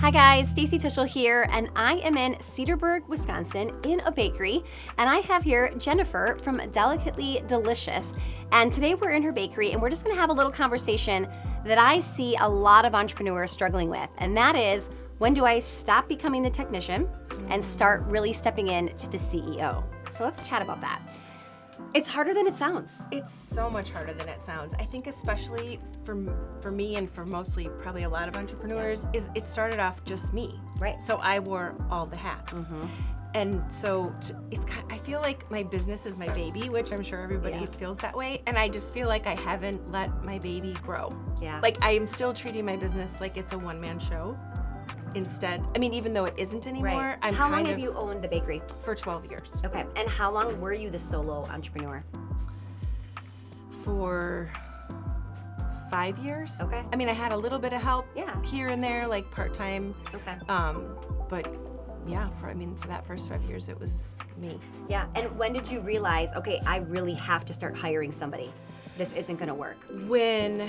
Hi guys, Stacy here, and I am in Cedarburg, Wisconsin in a bakery, and I have here Jennifer from Delicately Delicious, and today we're in her bakery and we're just gonna have a little conversation that I see a lot of entrepreneurs struggling with, and that is, when do I stop becoming the technician and start really stepping in to the CEO? So let's chat about that. It's harder than it sounds. It's so much harder than it sounds. I think especially for me and for mostly probably a lot of entrepreneurs, is it started off just me. Right. So I wore all the hats. And so I feel like my business is my baby, which I'm sure everybody feels that way. And I just feel like I haven't let my baby grow. Yeah. Like I am still treating my business like it's a one-man show. Instead, I mean, even though it isn't anymore, Right. How long have you owned the bakery? For 12 years. Okay, and how long were you the solo entrepreneur? For 5 years. Okay. I mean, I had a little bit of help Yeah. here and there, like part-time. Okay. But yeah, for that first 5 years, it was me. Yeah, and when did you realize, okay, I really have to start hiring somebody? This isn't gonna work. When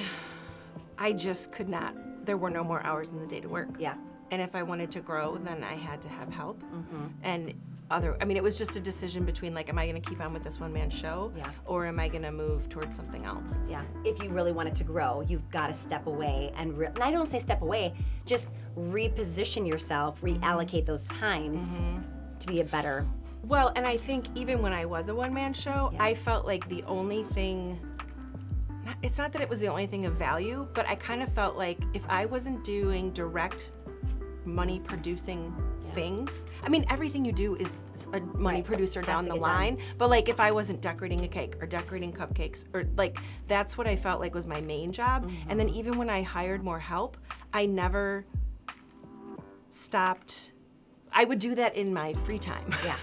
I just could not, there were no more hours in the day to work. Yeah. And if I wanted to grow, then I had to have help. And it was just a decision between like, am I gonna keep on with this one-man show? Yeah. Or am I gonna move towards something else? Yeah, if you really want it to grow, you've got to step away and I don't say step away, just reposition yourself, reallocate those times to be a better. Well, and I think even when I was a one-man show, Yeah. I felt like the only thing, it's not that it was the only thing of value, but I kind of felt like if I wasn't doing direct money producing things, I mean, everything you do is a money Right. producer Has down to the get line, but like if I wasn't decorating a cake or decorating cupcakes or like, that's what I felt like was my main job. And then even when I hired more help, I never stopped. I would do that in my free time. Yeah.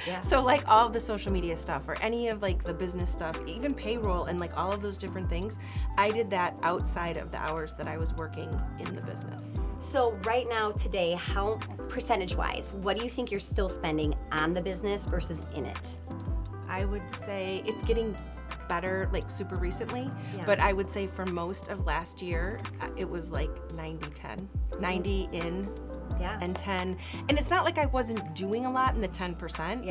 Yeah. So like all of the social media stuff or any of like the business stuff, even payroll and like all of those different things, I did that outside of the hours that I was working in the business. So right now, today, how percentage-wise, what do you think you're still spending on the business versus in it? I would say it's getting better like super recently, but I would say for most of last year, it was like 90-10, 90 in and 10. And it's not like I wasn't doing a lot in the 10%,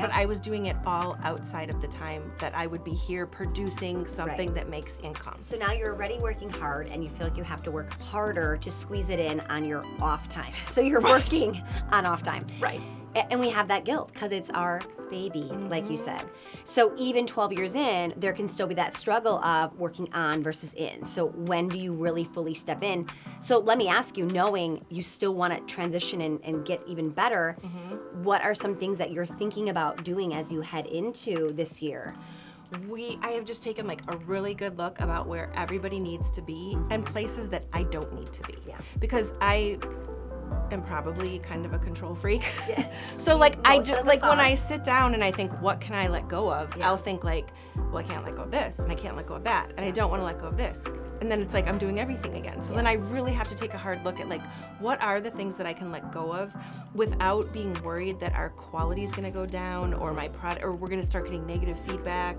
but I was doing it all outside of the time that I would be here producing something that makes income. So now you're already working hard and you feel like you have to work harder to squeeze it in on your off time. So you're working on off time. Right. And we have that guilt because it's our baby, like you said. So even 12 years in, there can still be that struggle of working on versus in. So when do you really fully step in? So let me ask you, knowing you still want to transition and get even better, what are some things that you're thinking about doing as you head into this year? I have just taken like a really good look about where everybody needs to be and places that I don't need to be. Yeah. Because I am probably kind of a control freak. Yeah. So like Most of us when are. I sit down and I think, what can I let go of? Yeah. I'll think like, well, I can't let go of this and I can't let go of that and I don't want to let go of this. And then it's like I'm doing everything again. So then I really have to take a hard look at like, what are the things that I can let go of without being worried that our quality is going to go down or my product, or we're going to start getting negative feedback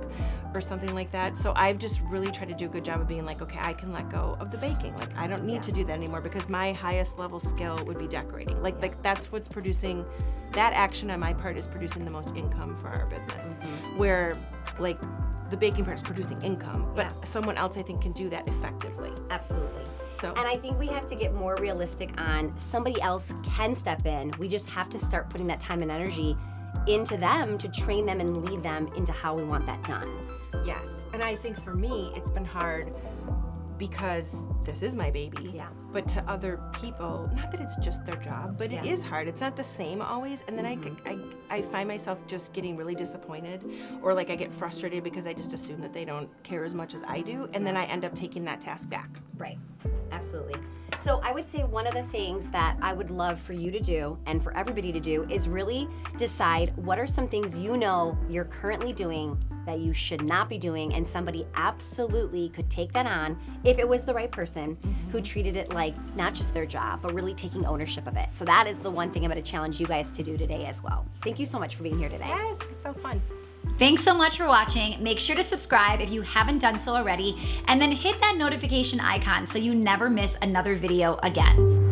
or something like that. So I've just really tried to do a good job of being like, okay, I can let go of the baking. Like I don't need to do that anymore because my highest level skill would be decorating. Like that's what's producing, that action on my part is producing the most income for our business. Where like the baking part is producing income, but someone else I think can do that effectively. Absolutely. So, and I think we have to get more realistic on somebody else can step in. We just have to start putting that time and energy into them to train them and lead them into how we want that done. yes, and I think for me, it's been hard because this is my baby. Yeah. But to other people, not that it's just their job, but it is hard. It's not the same always. And then I find myself just getting really disappointed, or like I get frustrated because I just assume that they don't care as much as I do. And then I end up taking that task back. Right, absolutely. So I would say one of the things that I would love for you to do and for everybody to do is really decide what are some things you know you're currently doing that you should not be doing, and somebody absolutely could take that on if it was the right person who treated it like not just their job, but really taking ownership of it. So that is the one thing I'm going to challenge you guys to do today as well. Thank you so much for being here today. Yes, it was so fun. Thanks so much for watching. Make sure to subscribe if you haven't done so already, and then hit that notification icon so you never miss another video again.